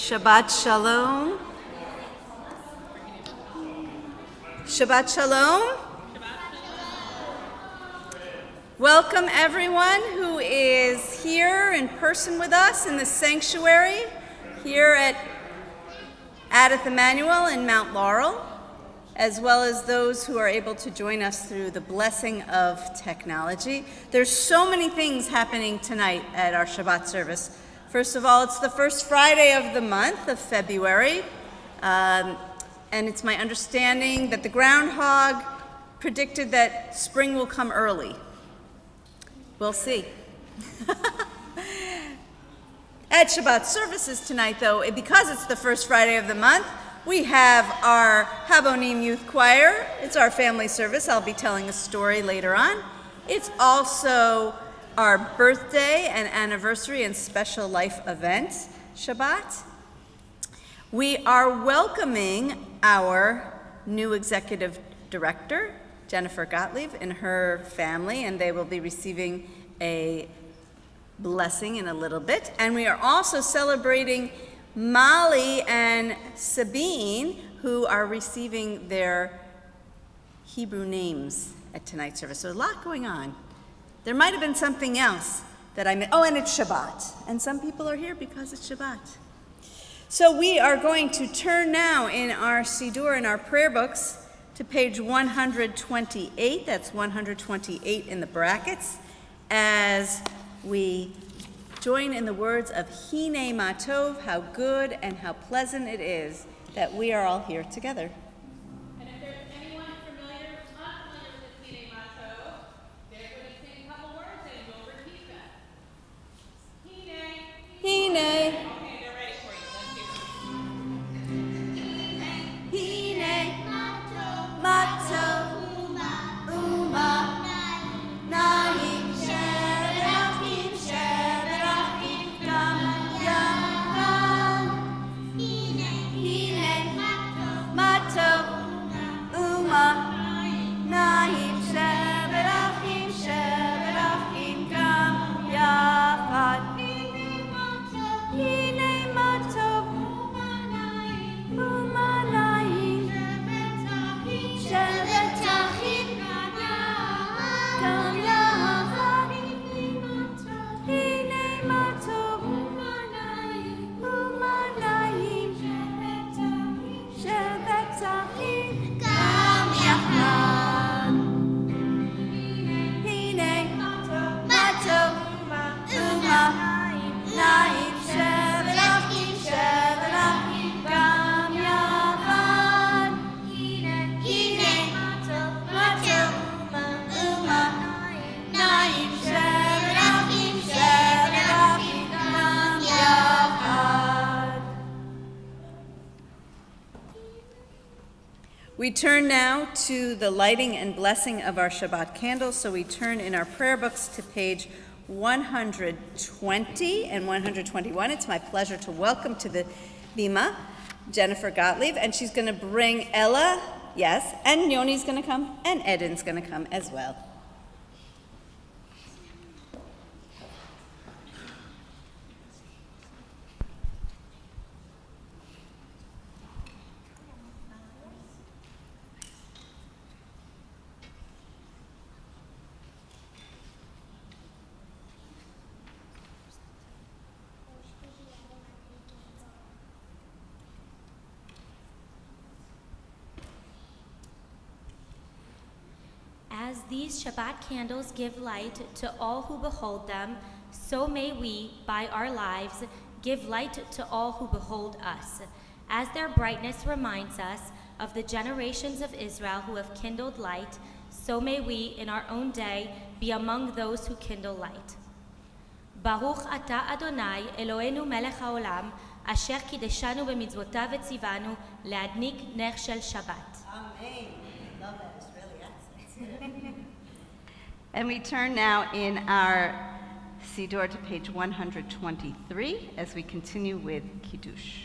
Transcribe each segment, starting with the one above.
Shabbat Shalom. Shabbat Shalom. Welcome everyone who is here in person with us in the sanctuary here at Adith Emmanuel in Mount Laurel, as well as those who are able to join us through the blessing of technology. There's so many things happening tonight at our Shabbat service. First of all, it's the first Friday of the month of February, and it's my understanding that the groundhog predicted that spring will come early. We'll see. At Shabbat services tonight, though, because it's the first Friday of the month, we have our Habonim Youth Choir. It's our family service. I'll be telling a story later on. It's also our birthday and anniversary and special life event, Shabbat. We are welcoming our new executive director, Jennifer Gottlieb, and her family, and they will be receiving a blessing in a little bit. And we are also celebrating Molly and Sabine, who are receiving their Hebrew names at tonight's service. So a lot going on. There might have been something else that I meant. Oh, and it's Shabbat. And some people are here because it's Shabbat. So we are going to turn now in our Siddur, in our prayer books, to page 128. That's 128 in the brackets, as we join in the words of Hine Matov, how good and how pleasant it is that we are all here together. And if there's anyone unfamiliar with Hine Matov, they're going to sing a couple words and you'll repeat them. Hine. Hine. Okay, they're ready for you. Let's do it. Hine Matov, Uma, Naim, Sheberachim, Sheberachim, Gam Yachal. Hine Matov, Uma, Naim, Sheberachim, Sheberachim, Gam Yachal. Hine Matov, Uma, Naim, Sheberachim, Gam Yachal. Hine Matov, Uma, Naim, Sheberachim, Gam Yachal. Hine Matov, Uma, Naim, Sheberachim, Sheberachim, Gam Yachal. Hine Matov, Uma, Naim, Sheberachim, Sheberachim, Gam Yachal. We turn now to the lighting and blessing of our Shabbat candles. So we turn in our prayer books to page 120 and 121. It's my pleasure to welcome to the bima Jennifer Gottlieb, and she's going to bring Ella, yes, and Yoni's going to come, and Eden's going to come as well. As these Shabbat candles give light to all who behold them, so may we, by our lives, give light to all who behold us, as their brightness reminds us of the generations of Israel who have kindled light, so may we, in our own day, be among those who kindle light. Baruch atah Adonai, Eloheinu melech haolam, asher kideshanu b'mitzvotav v'tzivanu le'adnik ner shel Shabbat. Amen. I love that. It's really excellent. And we turn now in our Siddur to page 123 as we continue with Kiddush.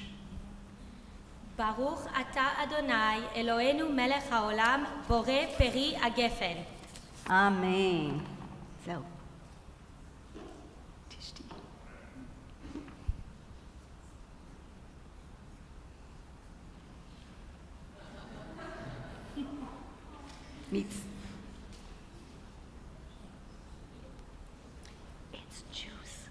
Baruch atah Adonai, Eloheinu melech haolam, borei peri הגפן. Amen. זהו. תשתי. meets. It's juice.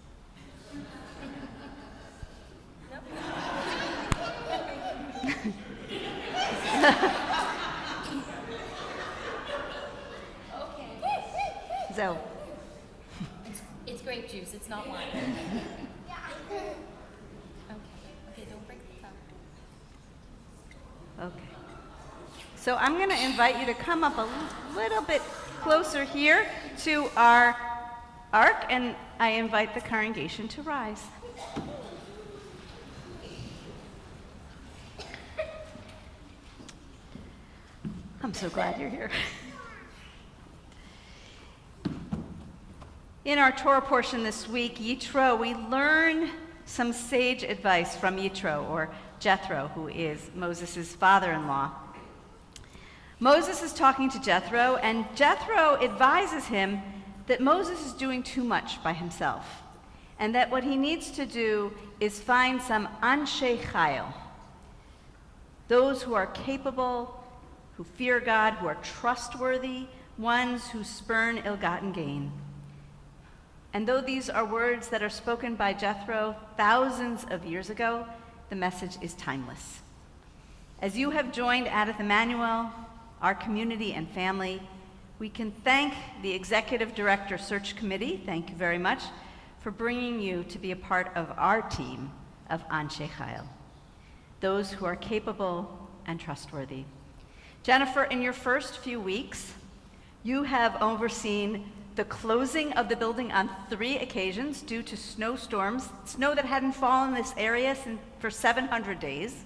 So, It's grape juice, it's not wine. Okay, don't break the cup. okay. So I'm going to invite you to come up a little bit closer here to our ark, and I invite the congregation to rise. I'm so glad you're here. In our Torah portion this week, Yitro, we learn some sage advice from Yitro, or Jethro, who is Moses' father-in-law. Moses is talking to Jethro, and Jethro advises him that Moses is doing too much by himself, and that what he needs to do is find some anshe chayil, those who are capable, who fear God, who are trustworthy, ones who spurn ill-gotten gain. And though these are words that are spoken by Jethro thousands of years ago, the message is timeless. As you have joined Adath Emmanuel, our community and family, we can thank the Executive Director Search Committee, thank you very much, for bringing you to be a part of our team of Anshe Chayil, those who are capable and trustworthy. Jennifer, in your first few weeks, you have overseen the closing of the building on 3 occasions due to snowstorms, snow that hadn't fallen in this area for 700 days.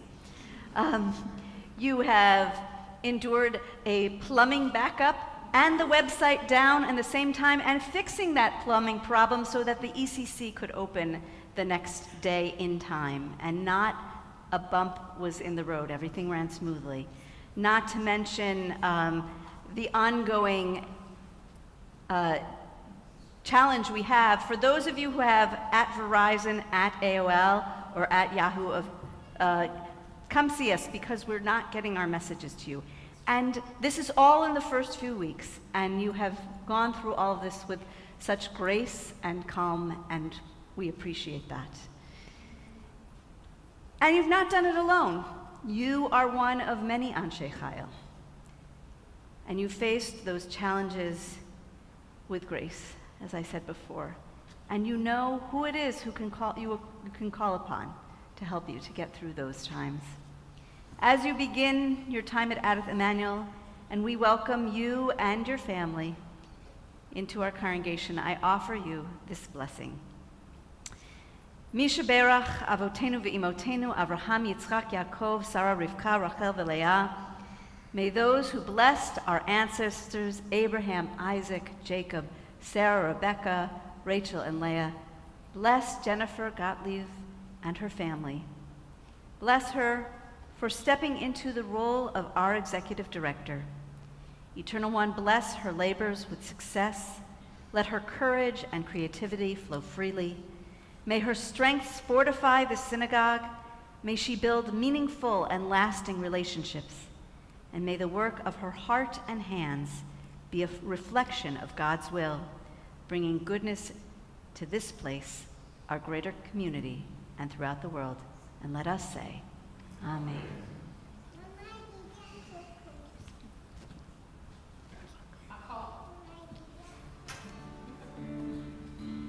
You have endured a plumbing backup and the website down at the same time, and fixing that plumbing problem so that the ECC could open the next day in time, and not a bump was in the road. Everything ran smoothly. Not to mention the ongoing challenge we have for those of you who have at Verizon, at AOL, or at Yahoo. Come see us, because we're not getting our messages to you. And this is all in the first few weeks, and you have gone through all of this with such grace and calm, and we appreciate that. And you've not done it alone. You are one of many Anshe Chayil, and you faced those challenges with grace, as I said before, and you know who it is who you can call upon to help you to get through those times. As you begin your time at Adath Emmanuel, and we welcome you and your family into our congregation, I offer you this blessing. Misha Berach, Avotenu ve'imotenu, Avraham, Yitzchak, Yaakov, Sarah, Rivka, Rachel, veLeah. May those who blessed our ancestors, Abraham, Isaac, Jacob, Sarah, Rebecca, Rachel, and Leah, bless Jennifer Gottlieb and her family. Bless her for stepping into the role of our executive director. Eternal One, bless her labors with success. Let her courage and creativity flow freely. May her strengths fortify the synagogue. May she build meaningful and lasting relationships. And may the work of her heart and hands be a reflection of God's will, bringing goodness to this place, our greater community, and throughout the world. And let us say, Amen.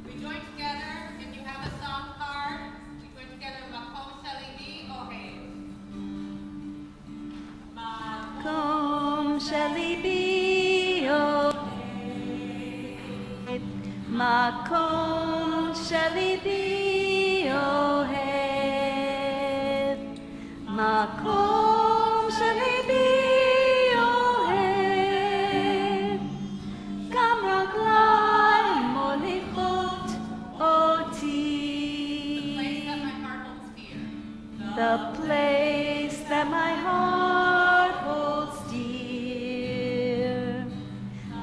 We join together. If you have a song card, we join together. Makom Shalibi Ohev. Makom shalibi ohev, Makom shalibi ohev, Makom shalibi ohev, Gam raglai molichot oti. The place that my heart holds dear.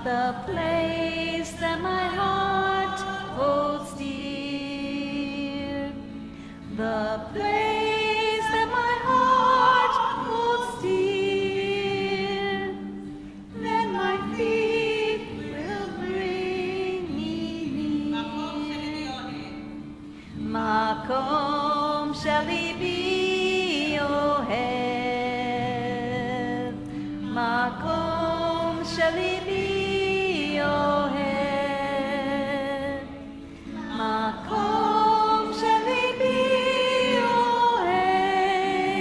The place that my heart holds dear. The place that my heart holds dear. The place that my heart makom shelibi ohed, makom shelibi ohed,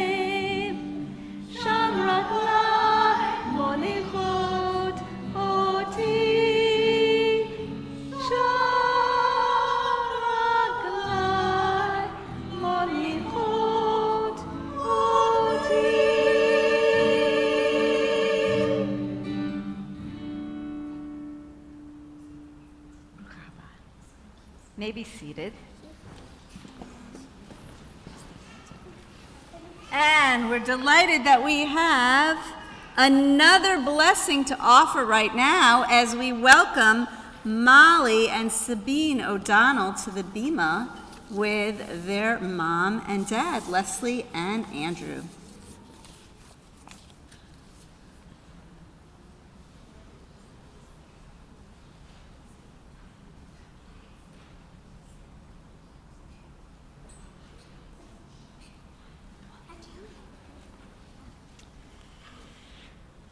sham raglai molichot oti, sham raglai molichot oti. May be seated. And we're delighted that we have another blessing to offer right now as we welcome Molly and Sabine O'Donnell to the Bima with their mom and dad, Leslie and Andrew.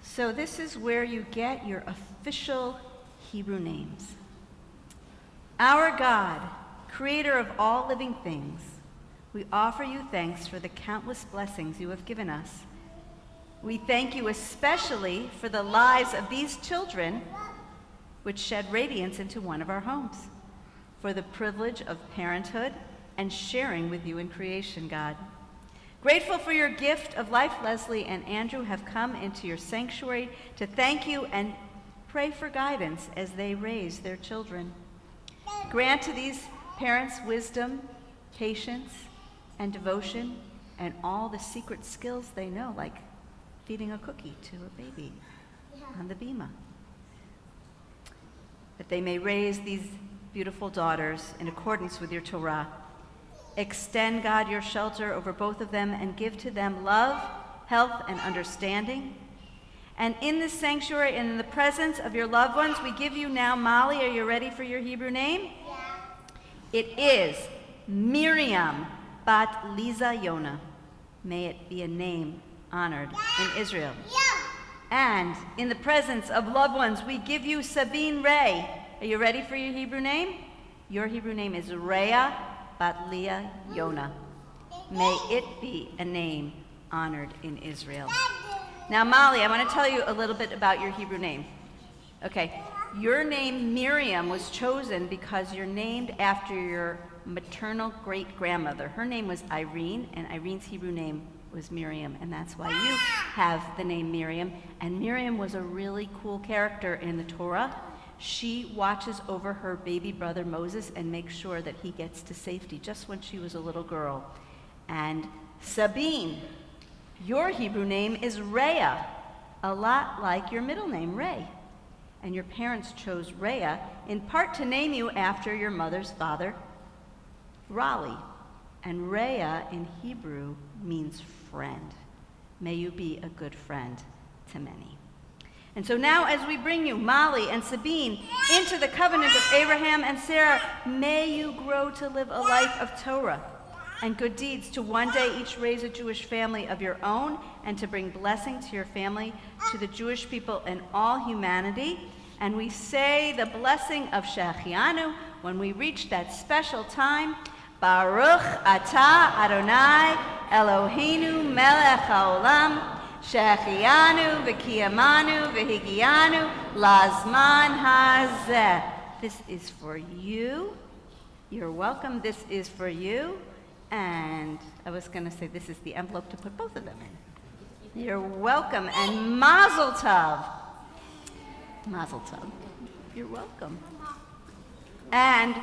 So this is where you get your official Hebrew names. Our God, creator of all living things, we offer you thanks for the countless blessings you have given us. We thank you especially for the lives of these children, which shed radiance into one of our homes, for the privilege of parenthood and sharing with you in creation, God. Grateful for your gift of life, Leslie and Andrew have come into your sanctuary to thank you and pray for guidance as they raise their children. Grant to these parents wisdom, patience, and devotion, and all the secret skills they know, like feeding a cookie to a baby on the Bima. That they may raise these beautiful daughters in accordance with your Torah. Extend, God, your shelter over both of them and give to them love, health, and understanding. And in this sanctuary and in the presence of your loved ones, we give you now, Molly, are you ready for your Hebrew name? Yeah. It is Miriam bat Liza Yona. May it be a name honored in Israel. Yeah. And in the presence of loved ones, we give you Sabine Ray. Are you ready for your Hebrew name? Your Hebrew name is Rhea bat Leah Yona. May it be a name honored in Israel. Now, Molly, I want to tell you a little bit about your Hebrew name. Okay, your name Miriam was chosen because you're named after your maternal great-grandmother. Her name was Irene, and Irene's Hebrew name was Miriam, and that's why you have the name Miriam. And Miriam was a really cool character in the Torah. She watches over her baby brother Moses and makes sure that he gets to safety just when she was a little girl. And Sabine, your Hebrew name is Rhea, a lot like your middle name, Ray. And your parents chose Rhea in part to name you after your mother's father, Raleigh. And Rhea in Hebrew means friend. May you be a good friend to many. And so now as we bring you, Molly and Sabine, into the covenant of Abraham and Sarah, may you grow to live a life of Torah and good deeds, to one day each raise a Jewish family of your own and to bring blessing to your family, to the Jewish people and all humanity. And we say the blessing of Shechianu when we reach that special time. Baruch atah Adonai Eloheinu melech haolam Shechianu v'kiyamanu v'higianu lazman hazeh. This is for you. You're welcome. This is for you. And I was going to say this is the envelope to put both of them in. You're welcome. And Mazel Tov. Mazel Tov. You're welcome. And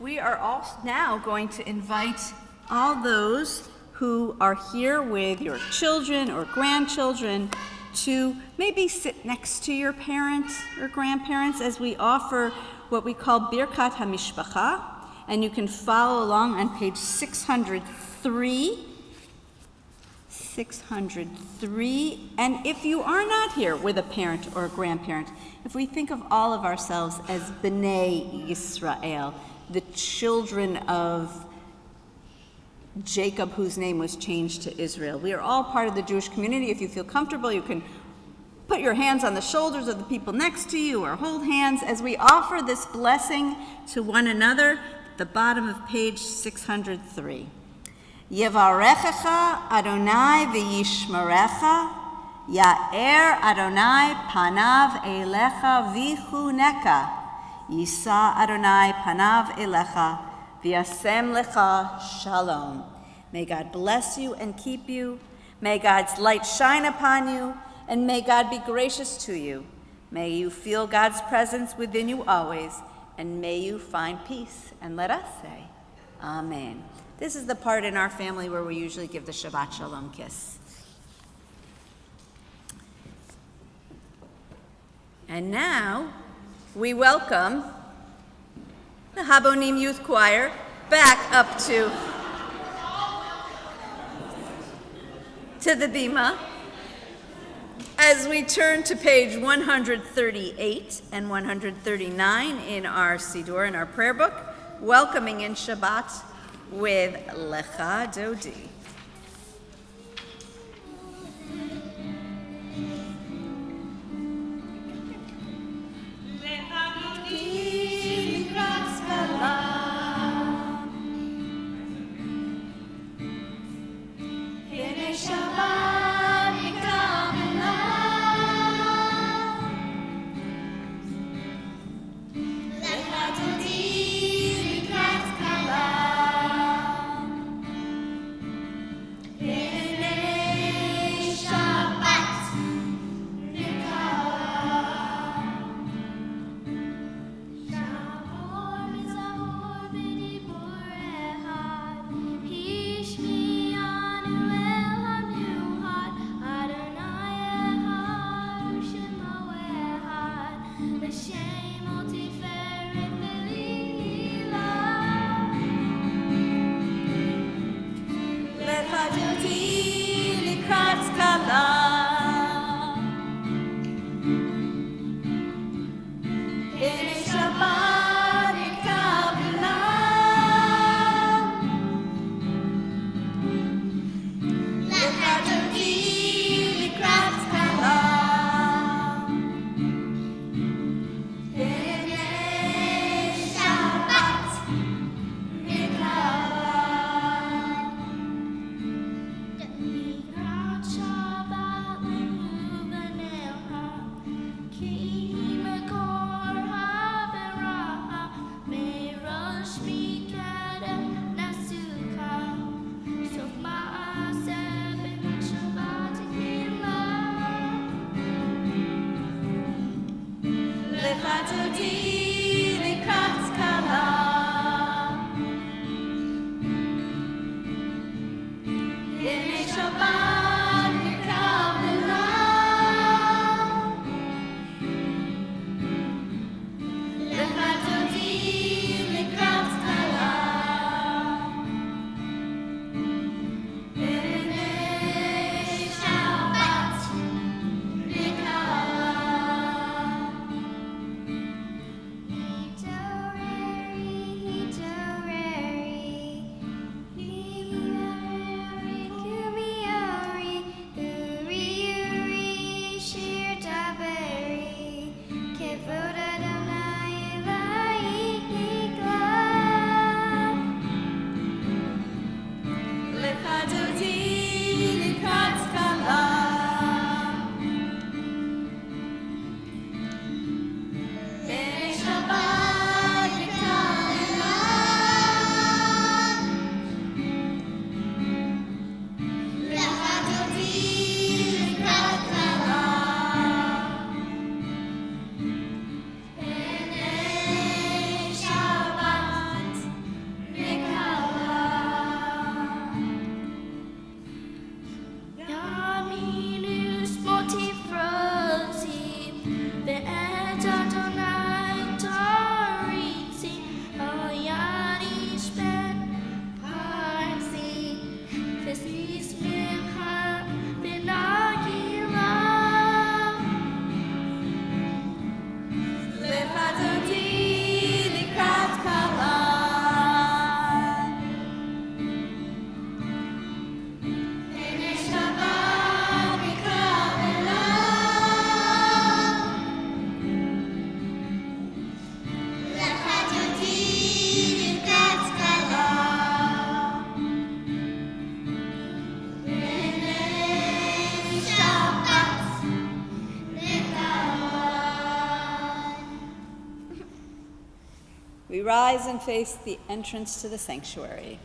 we are all now going to invite all those who are here with your children or grandchildren to maybe sit next to your parents or grandparents as we offer what we call Birkat HaMishpacha, and you can follow along on page 603. 603. And if you are not here with a parent or a grandparent, if we think of all of ourselves as B'nai Yisrael, the children of Jacob, whose name was changed to Israel. We are all part of the Jewish community. If you feel comfortable, you can put your hands on the shoulders of the people next to you or hold hands as we offer this blessing to one another at the bottom of page 603. Yevarechecha Adonai v'yishmerecha, Ya'er Adonai panav elecha v'chuneka, Yisa Adonai panav elecha v'yasem lecha shalom. May God bless you and keep you. May God's light shine upon you, and may God be gracious to you. May you feel God's presence within you always, and may you find peace. And let us say, Amen. This is the part in our family where we usually give the Shabbat Shalom kiss. And now, we welcome the Habonim Youth Choir back up to the bima as we turn to page 138 and 139 in our Siddur, in our prayer book, welcoming in Shabbat with Lecha Dodi. rise and face the entrance to the sanctuary.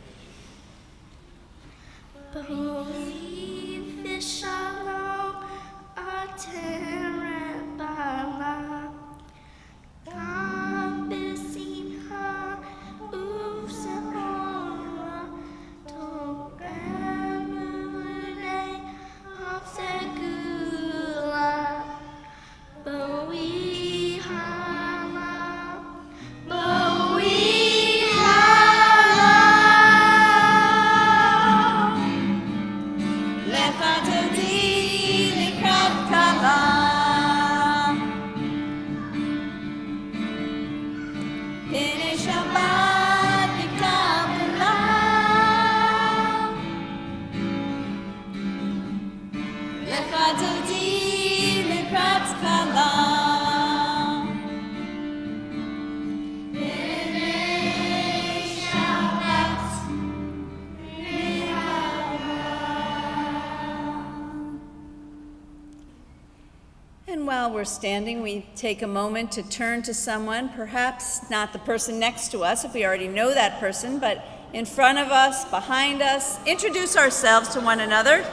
And while we're standing, we take a moment to turn to someone, perhaps not the person next to us if we already know that person, but in front of us, behind us, introduce ourselves to one another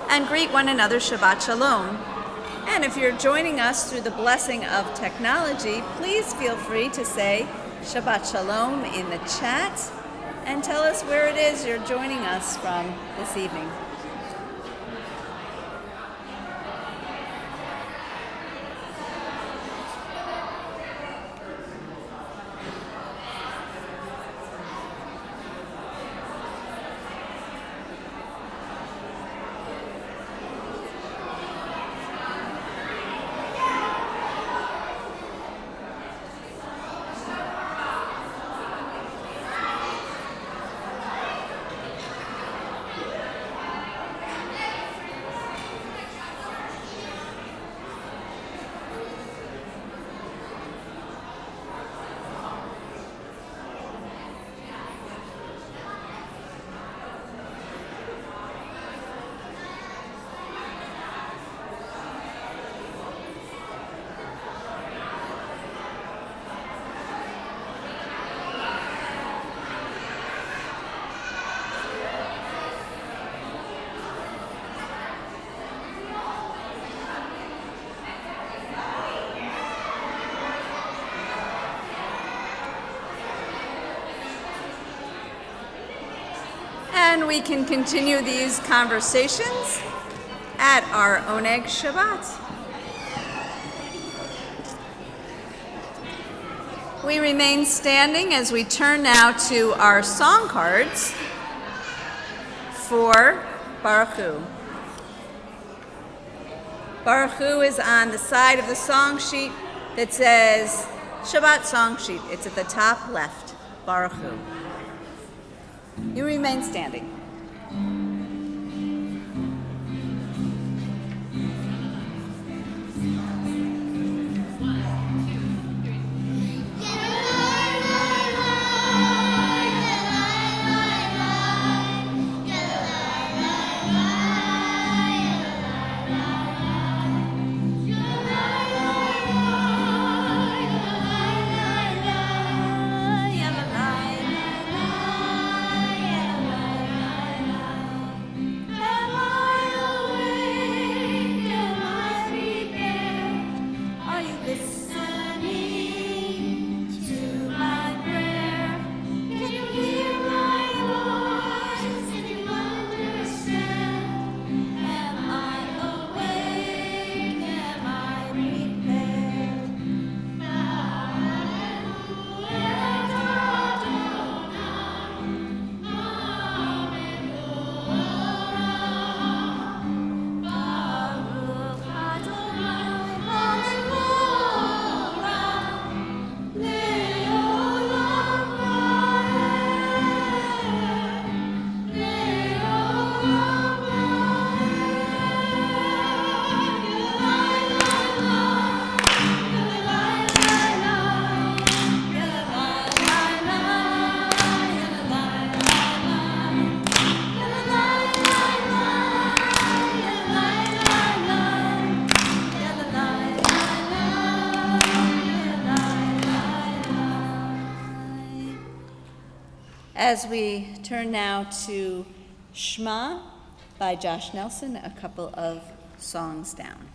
and greet one another Shabbat Shalom. And if you're joining us through the blessing of technology, please feel free to say Shabbat Shalom in the chat and tell us where it is you're joining us from this evening. And we can continue these conversations at our Oneg Shabbat. We remain standing as we turn now to our song cards for Baruch Hu. Baruch Hu is on the side of the song sheet that says Shabbat song sheet. It's at the top left, Baruch Hu. You remain standing. As we turn now to Shema by Josh Nelson, a couple of songs down.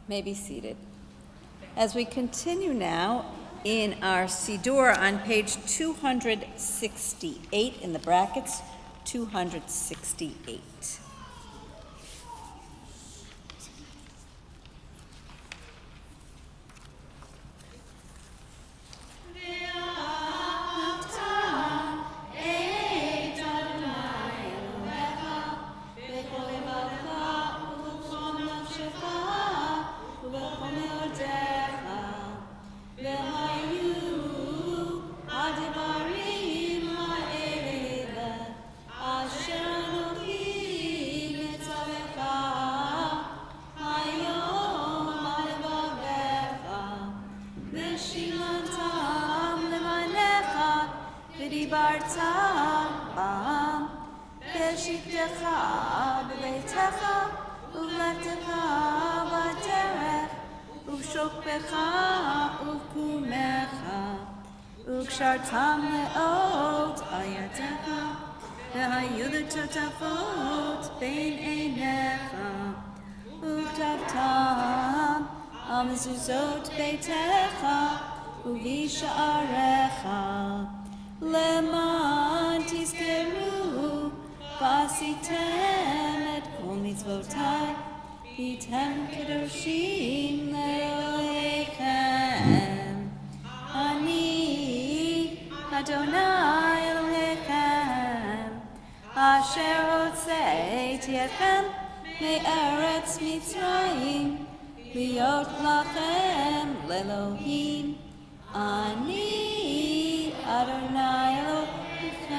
May be seated. As we continue now in our Siddur on page 268 in the brackets, 268. וקשרתם לאות על ידיך, והיו לטוטפות בין עיניך, וכתבתם על מזוזות ביתך ובשעריך, למען תזכרו ועשיתם את כל מצוותיי, והייתם קדושים לאלוהיכם. אני אדוני אלוהיכם, אשר הוצאתי אתכם מארץ מצרים, להיות לכם לאלוהים. אני אדוני אלוהיכם.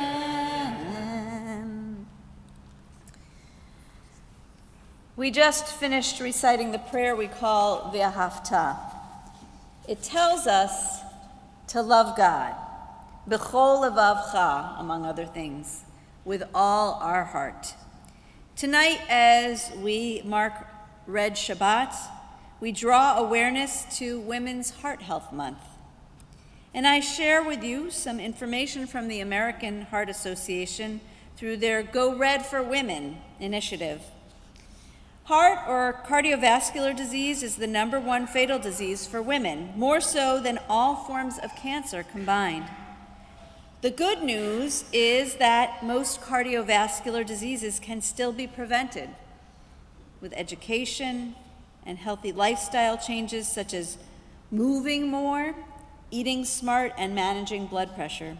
We just finished reciting the prayer we call V'ahavta. It tells us to love God, b'chol levavcha, among other things, with all our heart. Tonight, as we mark Red Shabbat, we draw awareness to Women's Heart Health Month. And I share with you some information from the American Heart Association through their Go Red for Women initiative. Heart or cardiovascular disease is the #1 fatal disease for women, more so than all forms of cancer combined. The good news is that most cardiovascular diseases can still be prevented with education and healthy lifestyle changes such as moving more, eating smart, and managing blood pressure.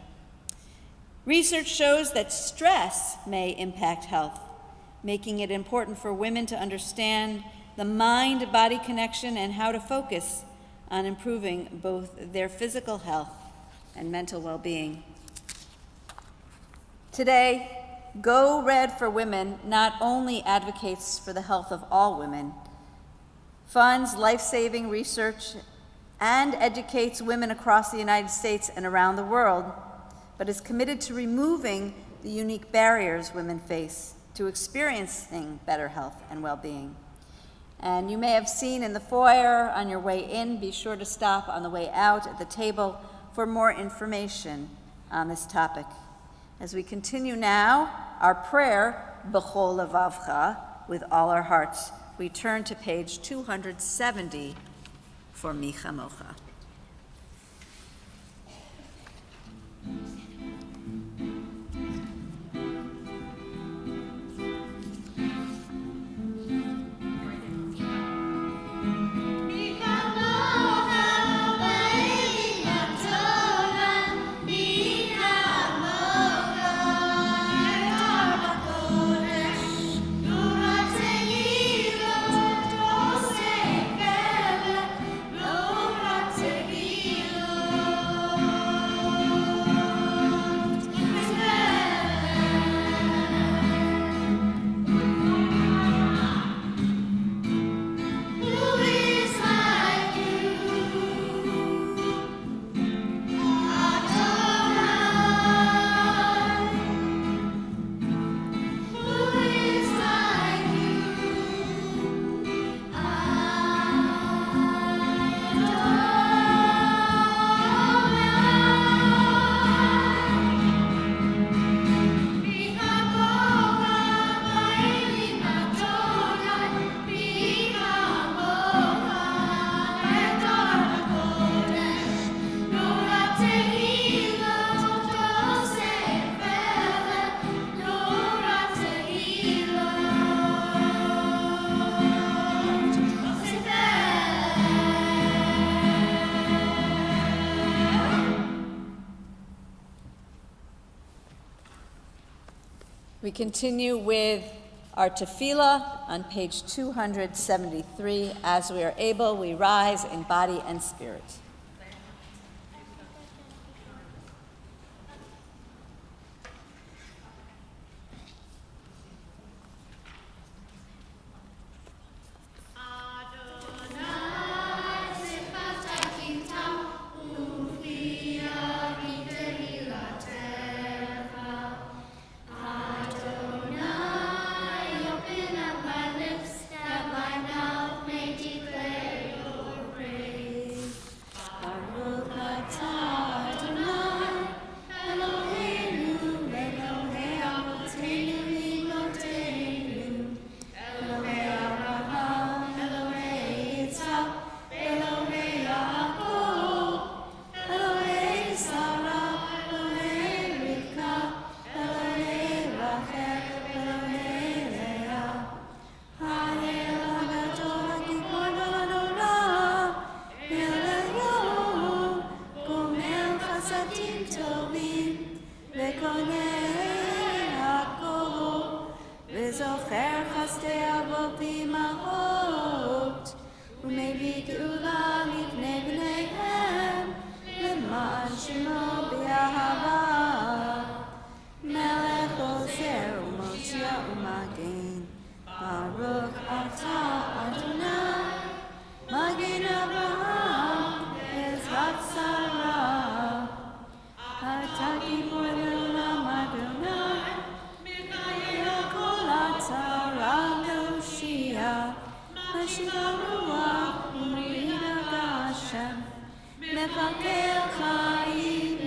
Research shows that stress may impact health, making it important for women to understand the mind-body connection and how to focus on improving both their physical health and mental well-being. Today, Go Red for Women not only advocates for the health of all women, funds life-saving research, and educates women across the United States and around the world, but is committed to removing the unique barriers women face to experiencing better health and well-being. And you may have seen in the foyer on your way in, be sure to stop on the way out at the table for more information on this topic. As we continue now, our prayer, B'chol Levavcha, with all our hearts, we turn to page 270 for Mi Chamocha. We continue with our tefillah on page 273. As we are able, we rise in body and spirit. וזוכר חסדי אבות ואימהות, ומביא גאולה מפני בניהם, למען שמו באהבה. מלך עוזר ומושיע ומגן, ברוך אתה אדוני, מגן אברהם בעזרת שרה. אתה גיבור לעולם אדוני, משיבה רוח ומרינה גשם, מפקד חיים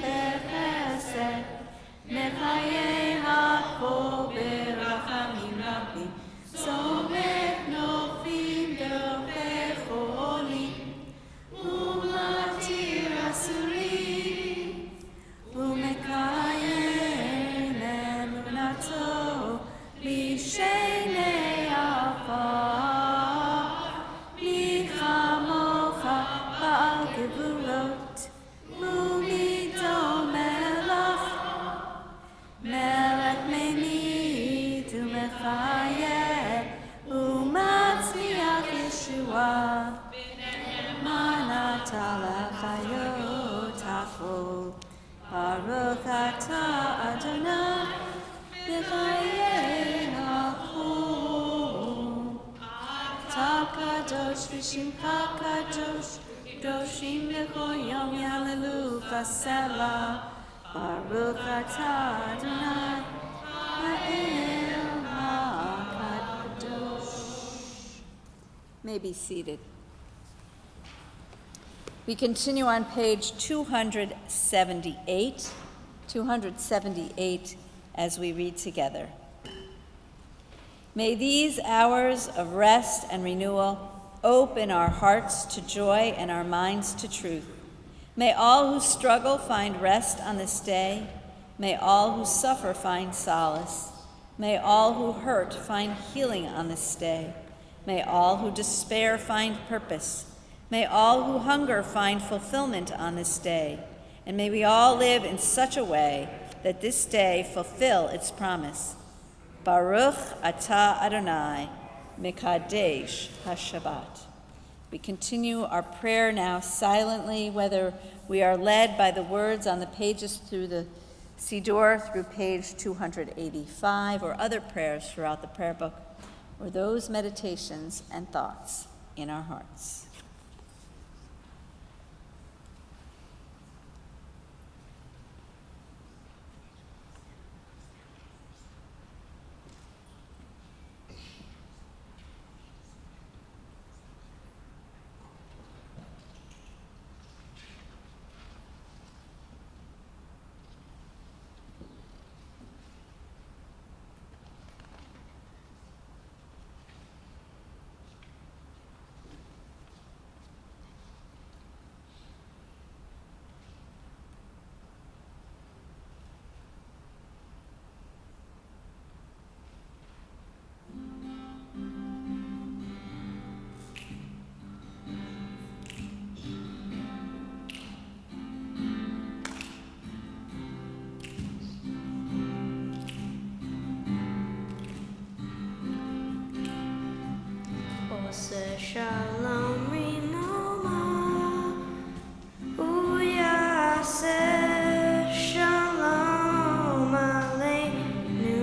kadosh v'shimcha kadosh kadoshim b'chol yom yalelu v'sela Baruch atah Adonai ha'el ha'kadosh. May be seated. We continue on page 278 as we read together. May these hours of rest and renewal open our hearts to joy and our minds to truth. May all who struggle find rest on this day. May all who suffer find solace. May all who hurt find healing on this day. May all who despair find purpose. May all who hunger find fulfillment on this day. And may we all live in such a way that this day fulfill its promise. Baruch atah Adonai, Mekadesh HaShabbat. We continue our prayer now silently, whether we are led by the words on the pages through the Siddur, through page 285, or other prayers throughout the prayer book, or those meditations and thoughts in our hearts. Shalom Rimoma Uyaseh Shalom Aleinu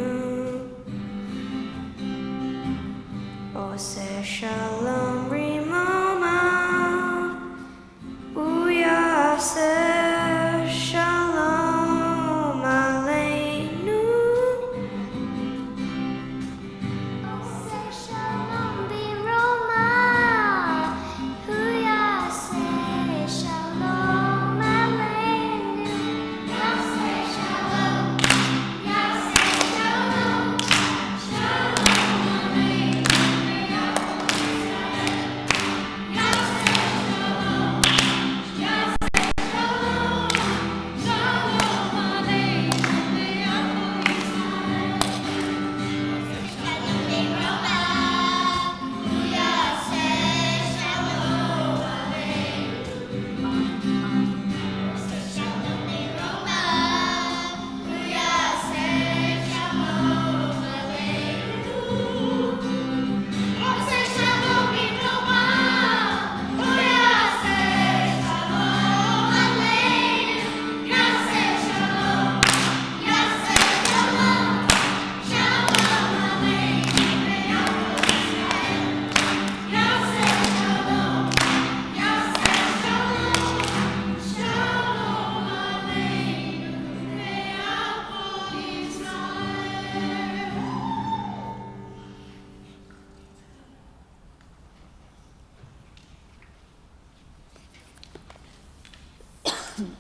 Oseh Shalom Rimoma Uyaseh Shalom Aleinu Oseh Shalom Biroma Uyaseh Shalom Aleinu Yaseh Shalom Yaseh Shalom Shalom Aleinu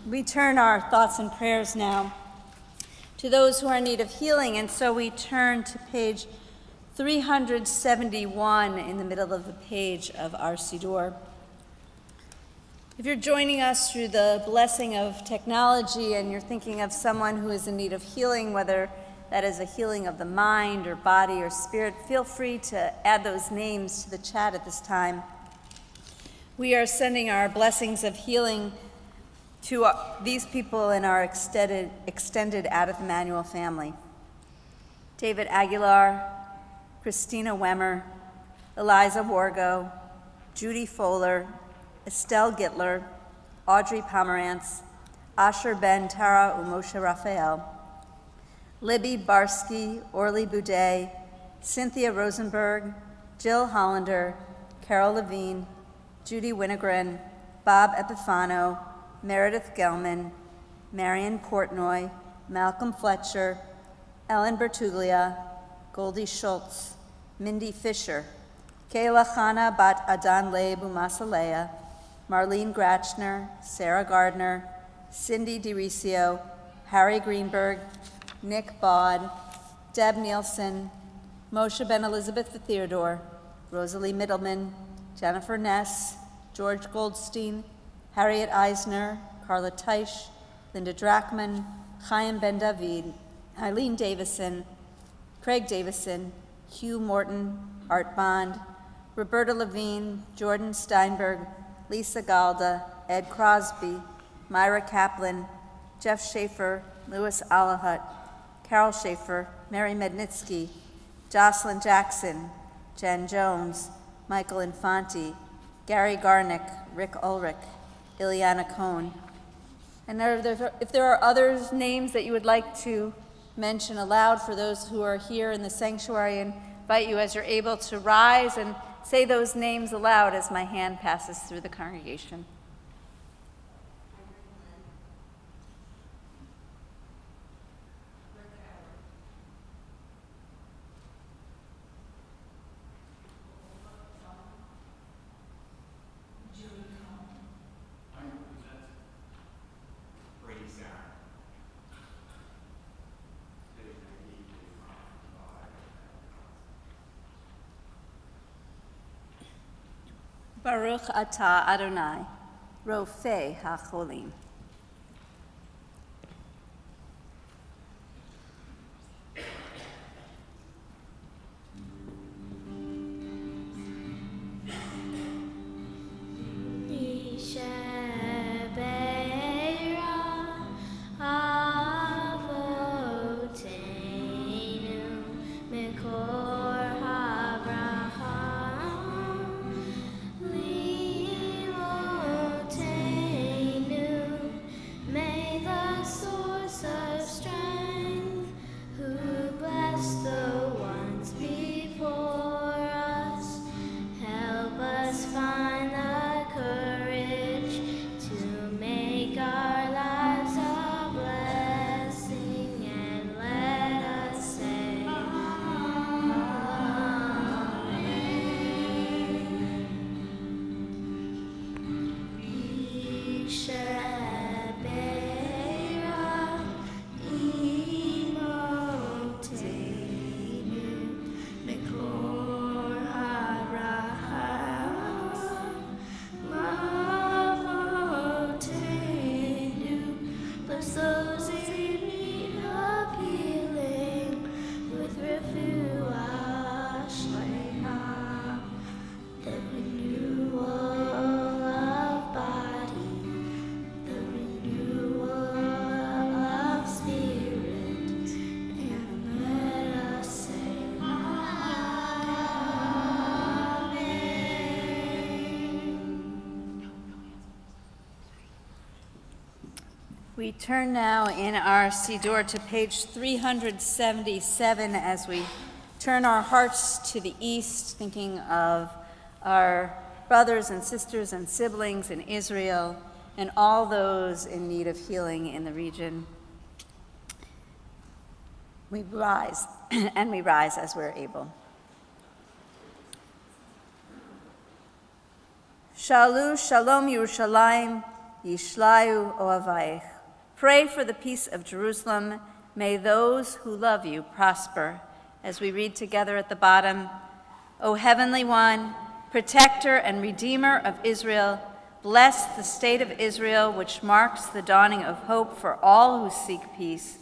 We turn our thoughts and prayers now to those who are in need of healing, and so we turn to page 371 in the middle of the page of our Siddur. If you're joining us through the blessing of technology and you're thinking of someone who is in need of healing, whether that is a healing of the mind or body or spirit, feel free to add those names to the chat at this time. We are sending our blessings of healing to these people in our extended Adith Emanuel family: David Aguilar, Christina Wemmer, Eliza Wargo, Judy Fowler, Estelle Gittler, Audrey Pomerantz, Asher Ben Tara Umoshe Raphael, Libby Barsky, Orly Boudet, Cynthia Rosenberg, Jill Hollander, Carol Levine, Judy Winogren, Bob Epifano, Meredith Gelman, Marion Portnoy, Malcolm Fletcher, Ellen Bertuglia, Goldie Schultz, Mindy Fisher, Kayla Chana Bat Adan Leib Umasalea, Marlene Gratchner, Sarah Gardner, Cindy DiRicio, Harry Greenberg, Nick Baud, Deb Nielsen, Moshe Ben Elizabeth Theodore, Rosalie Middleman, Jennifer Ness, George Goldstein, Harriet Eisner, Carla Teich, Linda Drachman, Chaim Ben David, Eileen Davison, Craig Davison, Hugh Morton, Art Bond, Roberta Levine, Jordan Steinberg, Lisa Galda, Ed Crosby, Myra Kaplan, Jeff Schaefer, Louis Alahut, Carol Schaefer, Mary Mednitsky, Jocelyn Jackson, Jen Jones, Michael Infante, Gary Garnick, Rick Ulrich, Ileana Cohn. And if there are other names that you would like to mention aloud for those who are here in the sanctuary, I invite you as you're able to rise and say those names aloud as my hand passes through the congregation. Baruch atah Adonai, Rofei HaCholim. We turn now in our Siddur to page 377 as we turn our hearts to the east, thinking of our brothers and sisters and siblings in Israel and all those in need of healing in the region. We rise, and we rise as we're able. Shalu Shalom Yerushalayim, Yishlayu Oavayich. Pray for the peace of Jerusalem. May those who love you prosper. As we read together at the bottom, O Heavenly One, Protector and Redeemer of Israel, bless the state of Israel, which marks the dawning of hope for all who seek peace.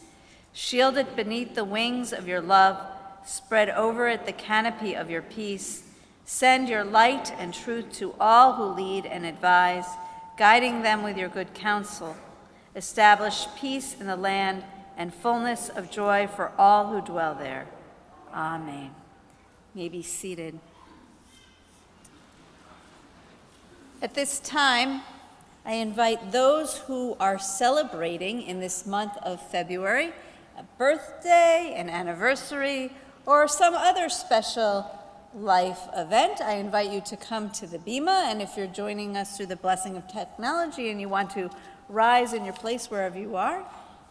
Shield it beneath the wings of your love. Spread over it the canopy of your peace. Send your light and truth to all who lead and advise, guiding them with your good counsel. Establish peace in the land and fullness of joy for all who dwell there. Amen. You may be seated. At this time, I invite those who are celebrating in this month of February a birthday, an anniversary, or some other special life event. I invite you to come to the Bima, and if you're joining us through the blessing of technology and you want to rise in your place wherever you are,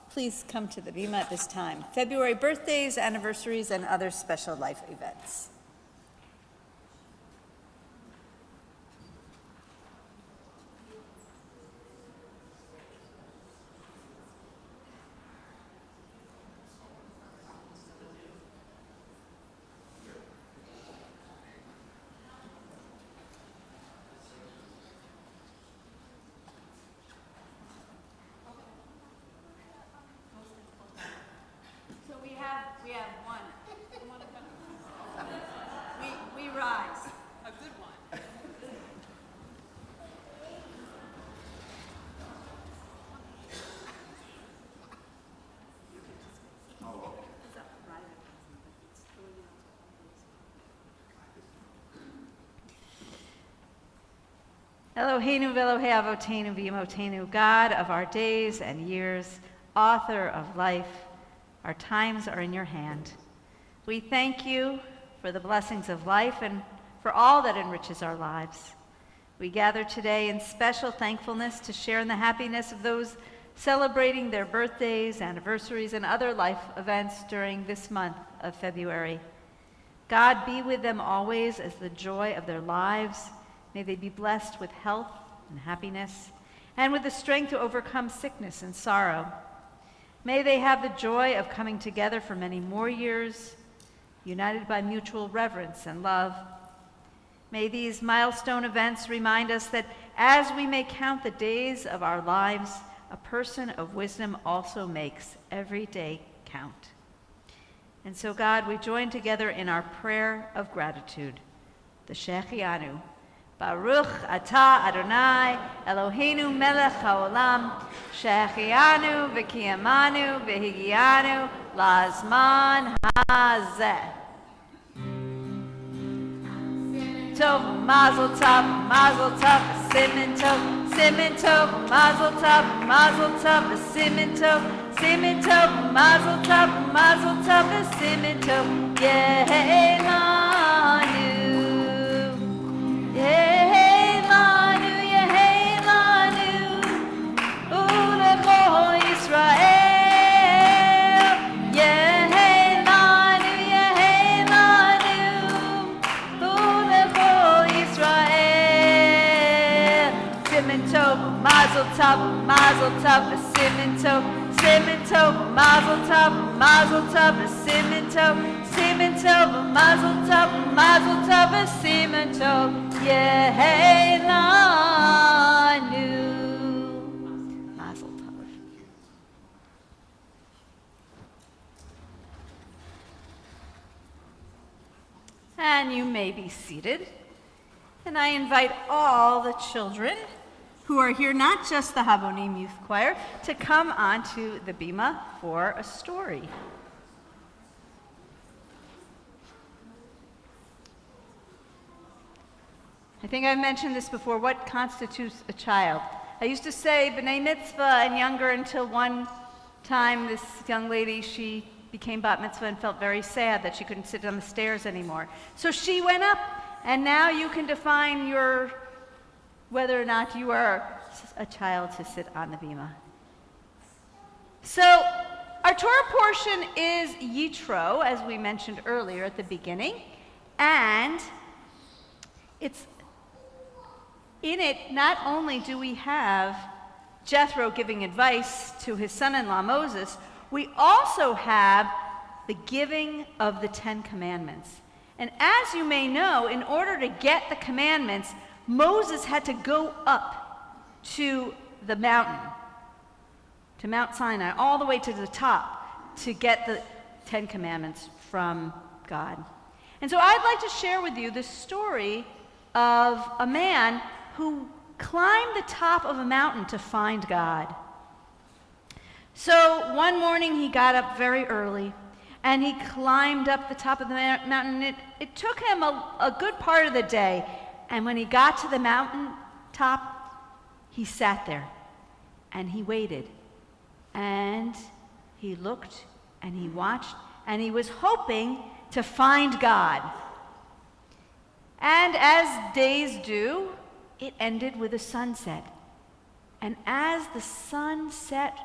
please come to the Bima at this time. February birthdays, anniversaries, and other special life events. We have one. We rise. A good one. Eloheinu v'Elohei Avotenu v'Yimotenu, God of our days and years, author of life, our times are in your hand. We thank you for the blessings of life and for all that enriches our lives. We gather today in special thankfulness to share in the happiness of those celebrating their birthdays, anniversaries, and other life events during this month of February. God be with them always as the joy of their lives. May they be blessed with health and happiness and with the strength to overcome sickness and sorrow. May they have the joy of coming together for many more years, united by mutual reverence and love. May these milestone events remind us that as we may count the days of our lives, a person of wisdom also makes every day count. And so, God, we join together in our prayer of gratitude, the Shechianu. Baruch atah Adonai Eloheinu melech haolam shechianu v'kiyamanu v'higianu lazman hazeh. Tov mazel tov simin tov mazel tov simin tov mazel tov simin tov yehelanu. Yehelanu, Yehelanu, Ulecho Yisrael. Yehelanu, Yehelanu, Ulecho Yisrael. Simin tov, mazel tov, simin tov, mazel tov, simin tov, mazel tov, simin tov. Yehelanu. Mazel tov. And you may be seated. And I invite all the children who are here, not just the Habonim Youth Choir, to come onto the Bima for a story. I think I've mentioned this before. What constitutes a child? I used to say B'nai Mitzvah and younger until one time this young lady, she became bat mitzvah and felt very sad that she couldn't sit on the stairs anymore. So she went up, and now you can define whether or not you are a child to sit on the Bima. So our Torah portion is Yitro, as we mentioned earlier at the beginning, and in it, not only do we have Jethro giving advice to his son-in-law Moses, we also have the giving of the 10 Commandments. And as you may know, in order to get the commandments, Moses had to go up to the mountain, to Mount Sinai, all the way to the top to get the 10 Commandments from God. And so I'd like to share with you the story of a man who climbed the top of a mountain to find God. So one morning he got up very early and he climbed up the top of the mountain. It took him a good part of the day. And when he got to the mountain top, he sat there and he waited. And he looked and he watched and he was hoping to find God. And as days do, it ended with a sunset. And as the sun set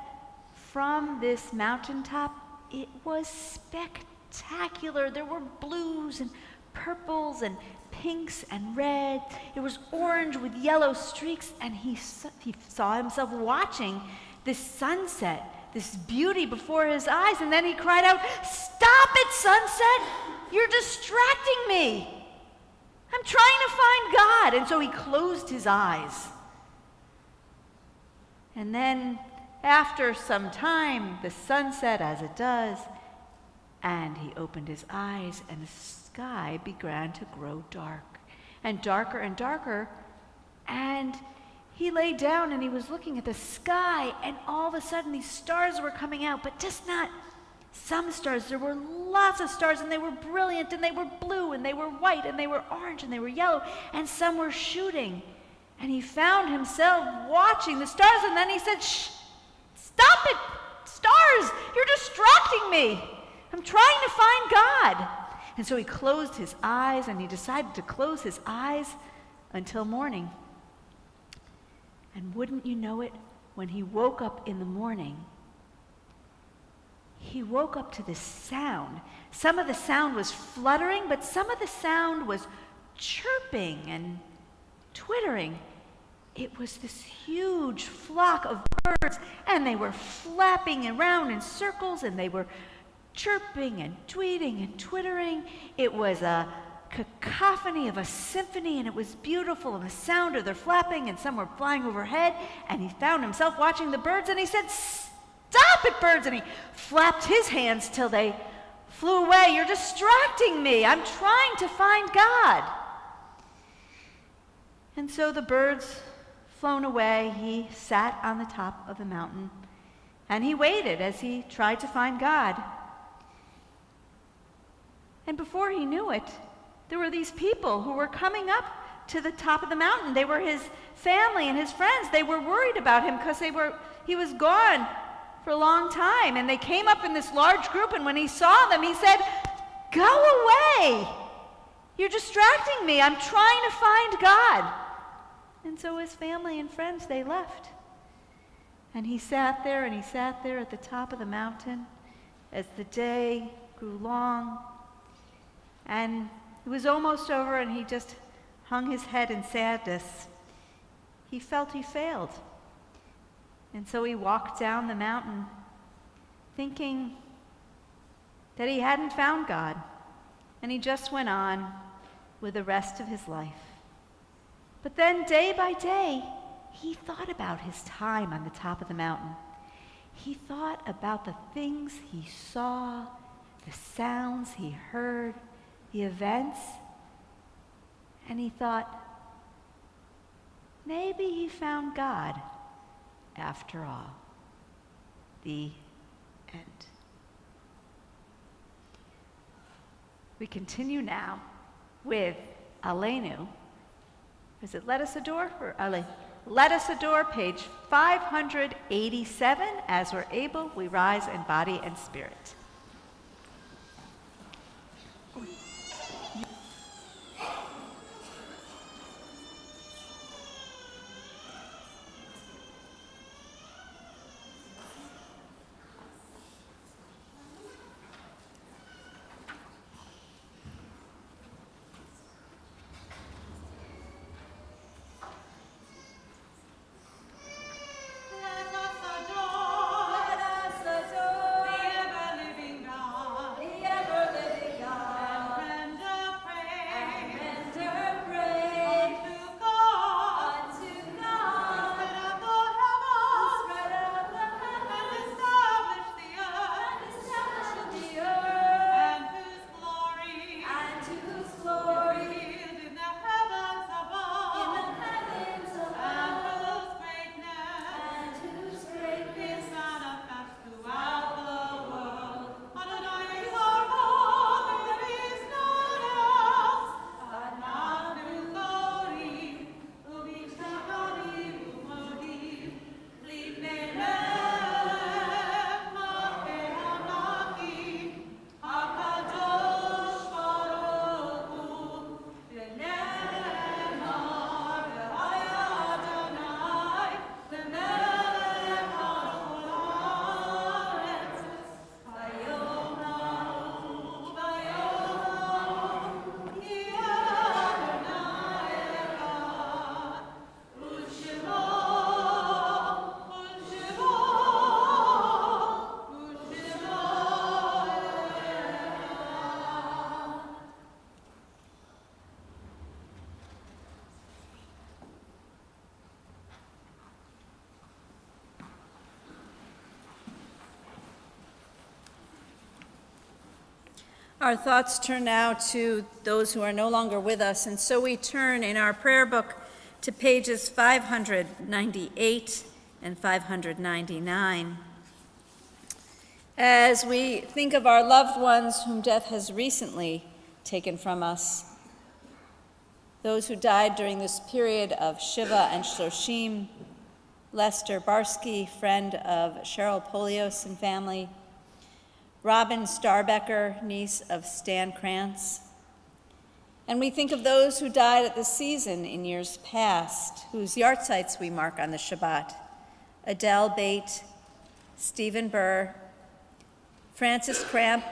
from this mountaintop, it was spectacular. There were blues and purples and pinks and reds. It was orange with yellow streaks, and he saw himself watching this sunset, this beauty before his eyes, and then he cried out, "Stop it, sunset! You're distracting me! I'm trying to find God." And so he closed his eyes. And then, after some time, the sun set as it does, and he opened his eyes, and the sky began to grow dark, and darker, and he lay down and he was looking at the sky, and all of a sudden these stars were coming out, but just not some stars. There were lots of stars, and they were brilliant, and they were blue, and they were white, and they were orange, and they were yellow, and some were shooting. And he found himself watching the stars, and then he said, "Shh, stop it, stars, you're distracting me. I'm trying to find God." And so he closed his eyes, and he decided to close his eyes until morning. And wouldn't you know it, when he woke up in the morning, he woke up to this sound. Some of the sound was fluttering, but some of the sound was chirping and twittering. It was this huge flock of birds, and they were flapping around in circles, and they were chirping and tweeting and twittering. It was a cacophony of a symphony, and it was beautiful, and the sound of their flapping, and some were flying overhead, and he found himself watching the birds, and he said, "Stop it, birds!" And he flapped his hands till they flew away. "You're distracting me. I'm trying to find God." And so the birds flown away, he sat on the top of the mountain, and he waited as he tried to find God. And before he knew it, there were these people who were coming up to the top of the mountain. They were his family and his friends. They were worried about him because he was gone for a long time. And they came up in this large group, and when he saw them, he said, "Go away! You're distracting me. I'm trying to find God." And so his family and friends, they left. And he sat there, and he sat there at the top of the mountain as the day grew long. And it was almost over, and he just hung his head in sadness. He felt he failed. And so he walked down the mountain thinking that he hadn't found God. And he just went on with the rest of his life. But then day by day, he thought about his time on the top of the mountain. He thought about the things he saw, the sounds he heard, the events, and he thought, maybe he found God after all. The end. We continue now with Aleinu. Is it Let Us Adore or Ale? Let Us Adore, page 587. As we're able, we rise in body and spirit. Let us adore the ever-living Our thoughts turn now to those who are no longer with us, and so we turn in our prayer book to pages 598 and 599. As we think of our loved ones whom death has recently taken from us, those who died during this period of Shiva and Shloshim, Lester Barsky, friend of Cheryl Polios and family, Robin Starbecker, niece of Stan Krantz. And we think of those who died at the season in years past, whose yahrzeits we mark on the Shabbat: Adele Bate, Stephen Burr, Francis Cramp,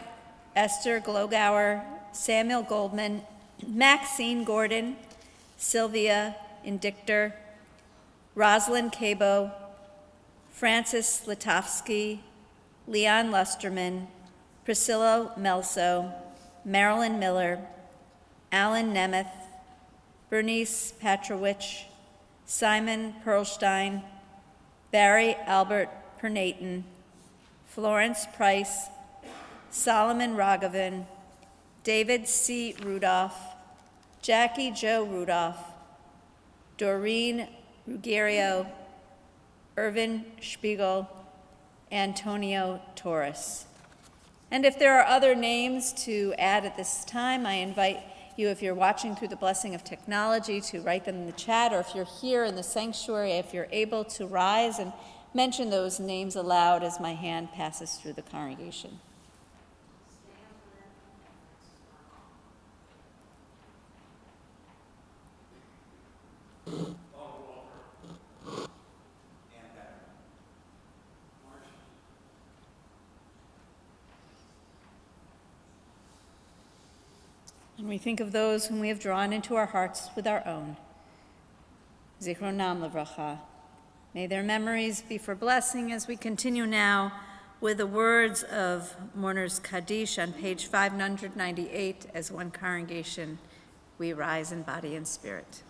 Esther Glogauer, Samuel Goldman, Maxine Gordon, Sylvia Indictor, Rosalind Cabo, Francis Litovsky, Leon Lusterman, Priscilla Melso, Marilyn Miller, Alan Nemeth, Bernice Patrovich, Simon Perlstein, Barry Albert Pernaton, Florence Price, Solomon Raghavan, David C. Rudolph, Jackie Jo Rudolph, Doreen Ruggiero, Irvin Spiegel, Antonio Torres. And if there are other names to add at this time, I invite you, if you're watching through the blessing of technology, to write them in the chat, or if you're here in the sanctuary, if you're able to rise and mention those names aloud as my hand passes through the congregation. And we think of those whom we have drawn into our hearts with our own. Zichronam Livracha. May their memories be for blessing as we continue now with the words of Mourner's Kaddish on page 598. As one congregation, we rise in body and spirit.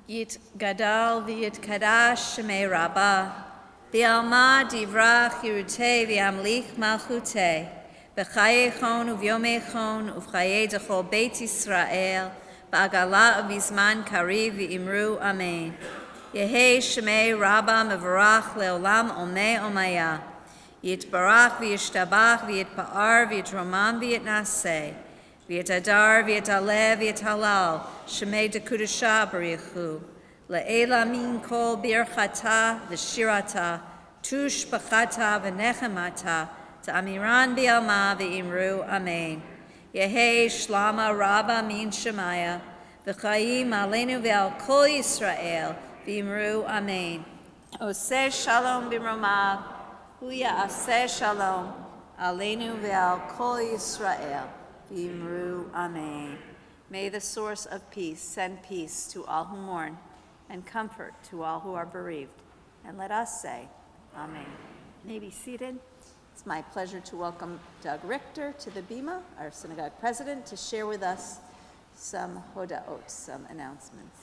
Yit gadal v'yit kadash shemei rabbah, v'alma divrach yirutei v'amlich malchutei, b'chaye chon uv'yomei chon uv'chaye dechol beit Yisrael, ba'agala v'zman kariv v'imru amen. Yehei shemei rabbah mevarach leolam omei omaya. Yitbarach v'yishtabach v'yitpa'ar v'yitromam v'yitnaseh. V'yitadar v'yitaleh v'yitalal, shemei dekudasha barichu. Le'ela min kol birchata v'shirata, tush b'chata v'nechemata, ta'amiran b'alma v'imru amen. Yehei shlama rabba min shemaya, v'chayim aleinu v'al kol Yisrael, v'imru amen. Oseh shalom b'mromav, hu ya'aseh shalom, aleinu v'al kol Yisrael, v'imru amen. May the source of peace send peace to all who mourn and comfort to all who are bereaved. And let us say, amen. You may be seated. It's my pleasure to welcome Doug Richter to the Bima, our synagogue president, to share with us some hodaot, some announcements.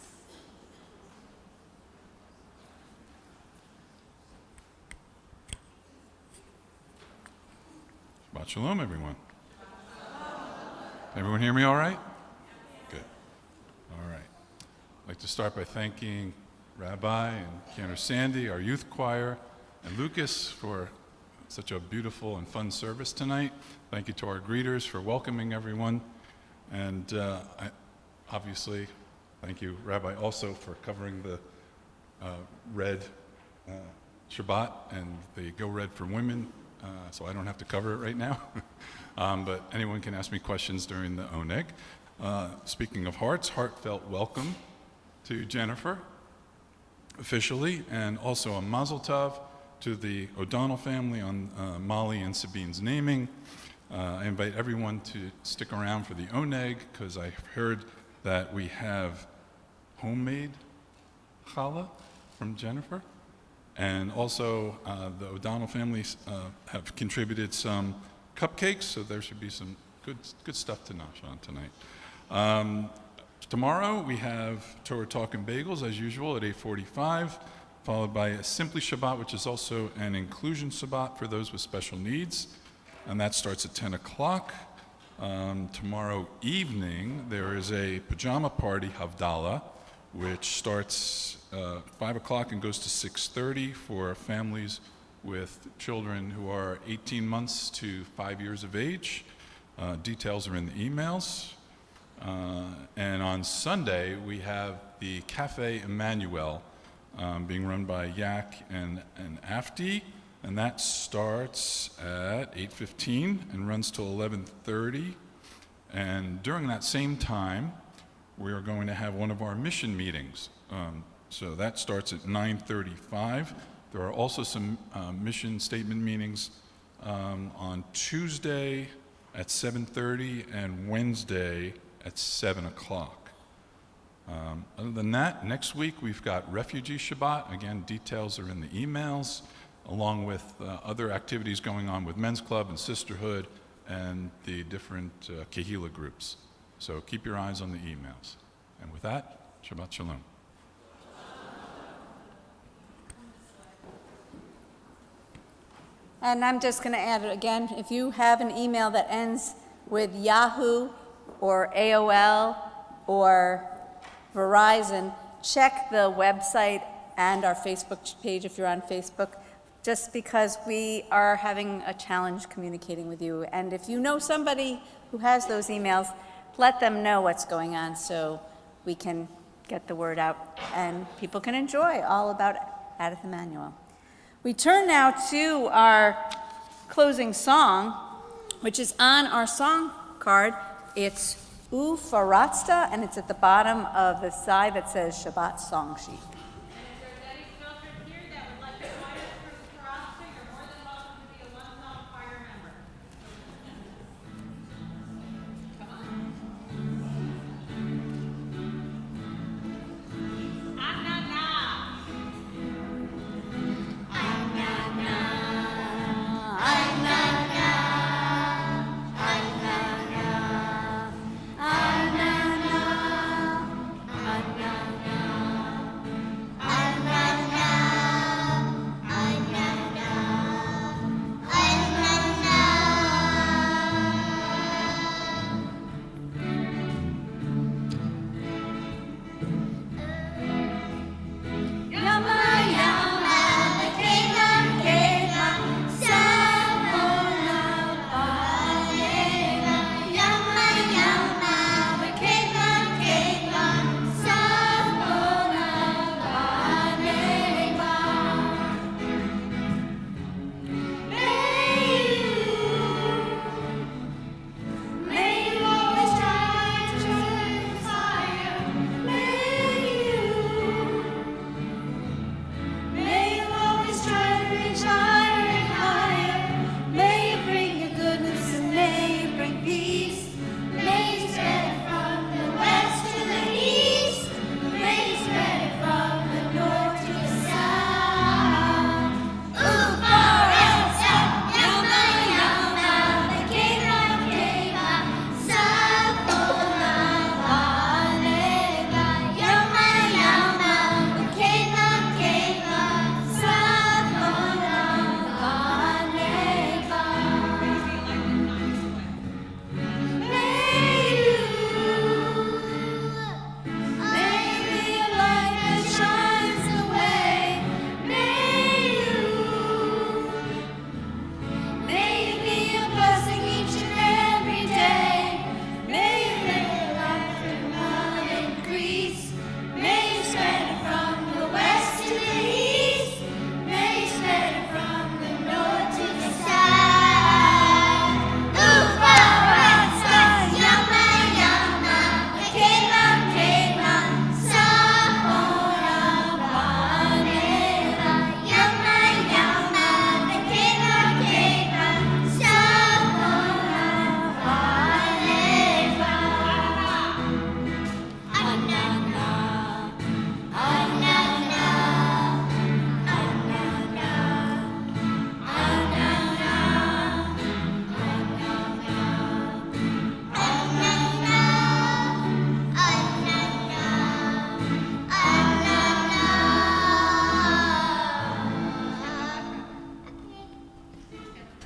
Shabbat shalom, everyone. Everyone hear me all right? Good. All right. I'd like to start by thanking Rabbi and Cantor Sandy, our youth choir, and Lucas for such a beautiful and fun service tonight. Thank you to our greeters for welcoming everyone. And obviously, thank you, Rabbi, also for covering the red Shabbat and the Go Red for Women, so I don't have to cover it right now. But anyone can ask me questions during the Oneg. Speaking of hearts, heartfelt welcome to Jennifer, officially, and also a mazel tov to the O'Donnell family on Molly and Sabine's naming. I invite everyone to stick around for the Oneg, because I've heard that we have homemade challah from Jennifer. And also, the O'Donnell families have contributed some cupcakes, so there should be some good stuff to nosh on tonight. Tomorrow we have Torah Talk and Bagels, as usual, at 8:45, followed by a Simply Shabbat, which is also an inclusion Shabbat for those with special needs, and that starts at 10 o'clock. Tomorrow evening, there is a pajama party, Havdalah, which starts 5 o'clock and goes to 6:30 for families with children who are 18 months to 5 years of age. Details are in the emails. And on Sunday, we have the Cafe Emmanuel being run by Yak and Afti, and that starts at 8:15 and runs till 11:30. And during that same time, we are going to have one of our mission meetings. So that starts at 9:35. There are also some mission statement meetings on Tuesday at 7:30 and Wednesday at 7 o'clock. Other than that, next week we've got Refugee Shabbat. Again, details are in the emails, along with other activities going on with Men's Club and Sisterhood and the different Kehillah groups. So keep your eyes on the emails. And with that, Shabbat Shalom. And I'm just going to add it again, if you have an email that ends with Yahoo or AOL or Verizon, check the website and our Facebook page if you're on Facebook, just because we are having a challenge communicating with you. And if you know somebody who has those emails, let them know what's going on so we can get the word out and people can enjoy all about Adith Emmanuel. We turn now to our closing song, which is on our song card. It's U Faratzta, and it's at the bottom of the side that says Shabbat Song Sheet. And if there's any children here that would like to join us for frosting, you're more than welcome to be a one-song choir member. Come on. Anana.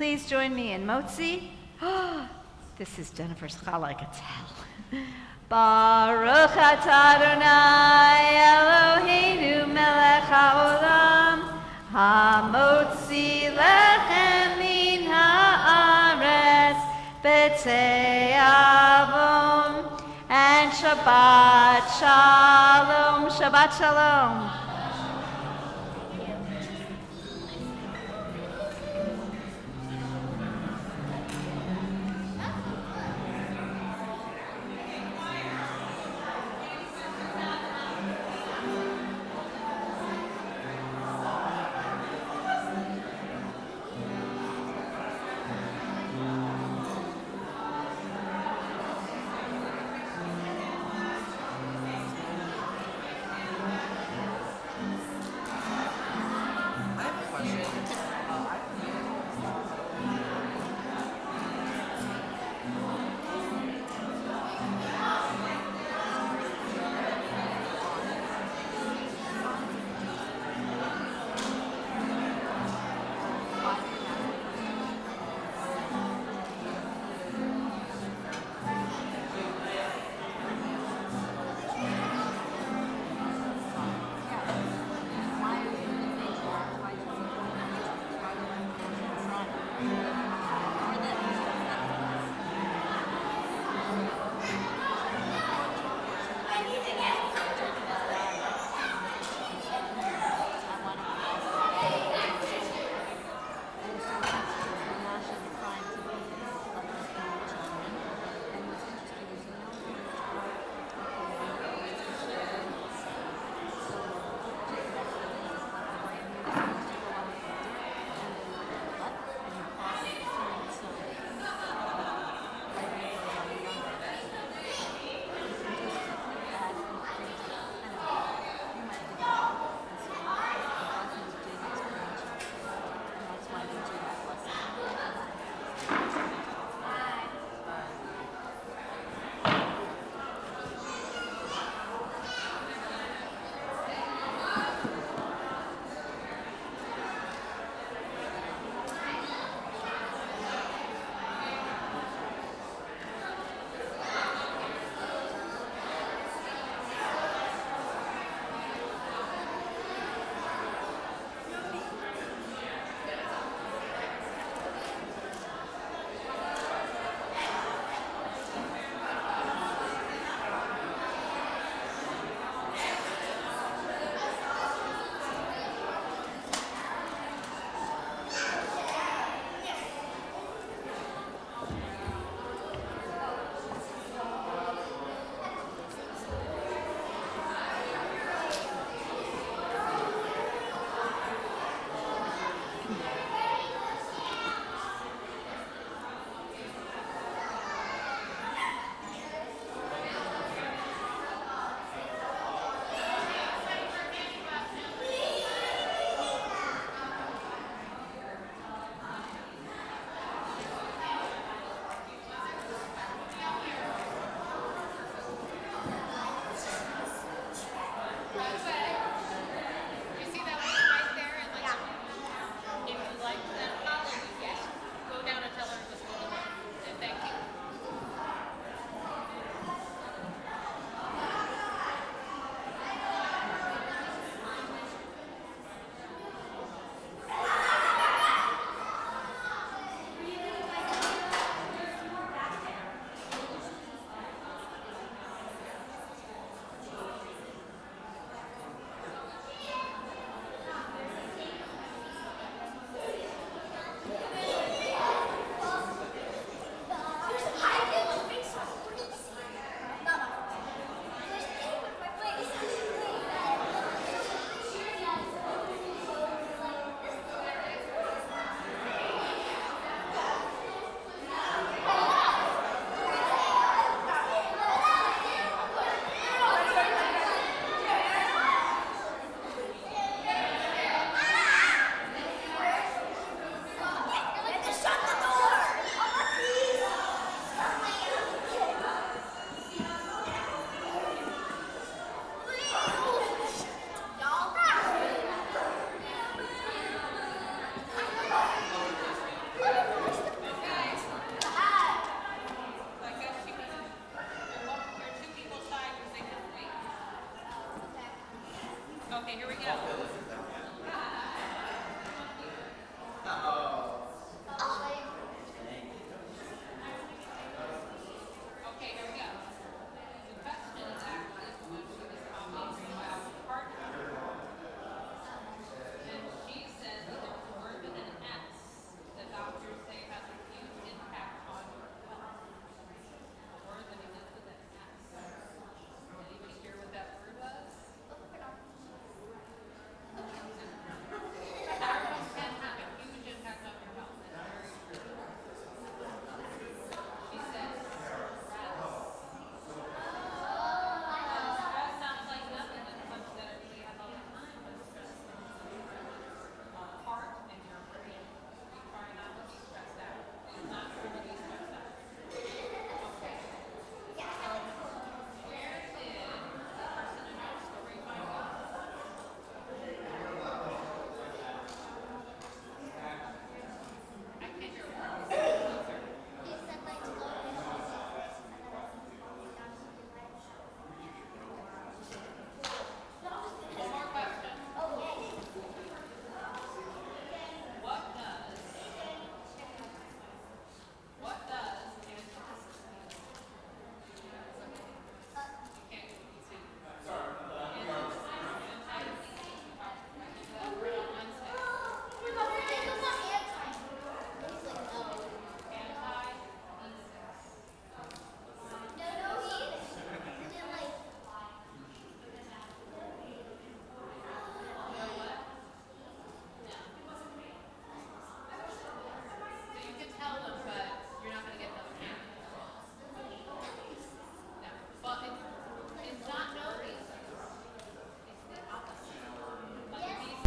Please join me in Motzi. This is Jennifer's challah, I could tell. Baruch atah Adonai Eloheinu melech haolam, hamotzi lechem min haaretz b'tzei avon, and Shabbat shalom, Shabbat shalom.